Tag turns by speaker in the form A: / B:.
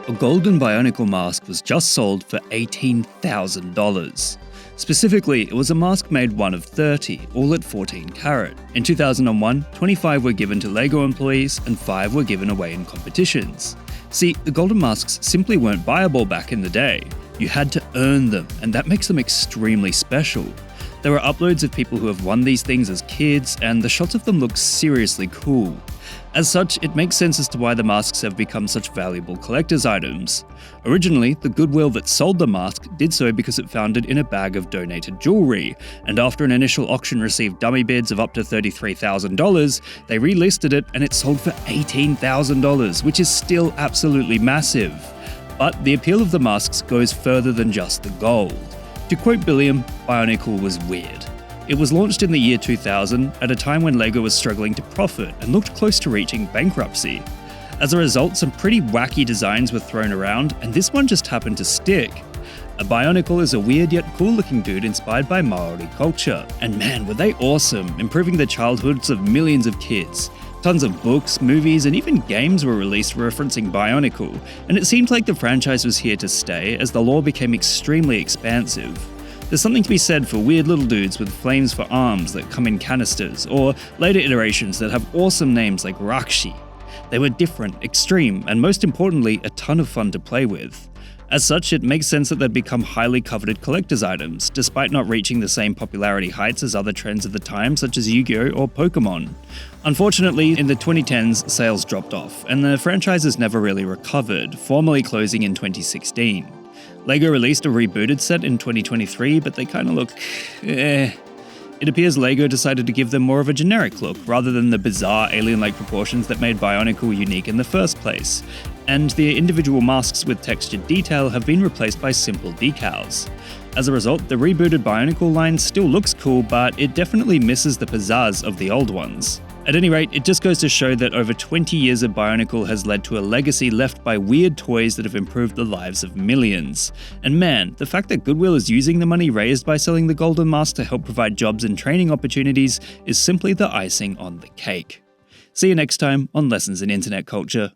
A: a golden Bionicle mask was just sold for $18,000. Specifically, it was a mask made 1 of 30, all at 14 karat. In 2001, 25 were given to LEGO employees and 5 were given away in competitions. See, the golden masks simply weren't buyable back in the day. You had to earn them, and that makes them extremely special. There are uploads of people who have won these things as kids, and the shots of them look seriously cool. As such, it makes sense as to why the masks have become such valuable collector's items. Originally, the Goodwill that sold the mask did so because it found it in a bag of donated jewelry, and after an initial auction received dummy bids of up to $33,000, they relisted it and it sold for $18,000, which is still absolutely massive. But the appeal of the masks goes further than just the gold. To quote Billiam, Bionicle was weird. It was launched in the year 2000 at a time when LEGO was struggling to profit and looked close to reaching bankruptcy. As a result, some pretty wacky designs were thrown around, and this one just happened to stick. A Bionicle is a weird yet cool looking dude inspired by Maori culture, and man were they awesome, improving the childhoods of millions of kids. Tons of books, movies, and even games were released referencing Bionicle, and it seemed like the franchise was here to stay as the lore became extremely expansive. There's something to be said for weird little dudes with flames for arms that come in canisters, or later iterations that have awesome names like Rakshi. They were different, extreme, and most importantly, a ton of fun to play with. As such, it makes sense that they'd become highly coveted collector's items, despite not reaching the same popularity heights as other trends of the time, such as Yu-Gi-Oh! Or Pokemon. Unfortunately, in the 2010s, sales dropped off, and the franchises never really recovered, formally closing in 2016. LEGO released a rebooted set in 2023, but they kinda look It appears LEGO decided to give them more of a generic look, rather than the bizarre alien-like proportions that made Bionicle unique in the first place, and the individual masks with textured detail have been replaced by simple decals. As a result, the rebooted Bionicle line still looks cool, but it definitely misses the pizzazz of the old ones. At any rate, it just goes to show that over 20 years of Bionicle has led to a legacy left by weird toys that have improved the lives of millions. And man, the fact that Goodwill is using the money raised by selling the golden mask to help provide jobs and training opportunities is simply the icing on the cake. See you next time on Lessons in Internet Culture.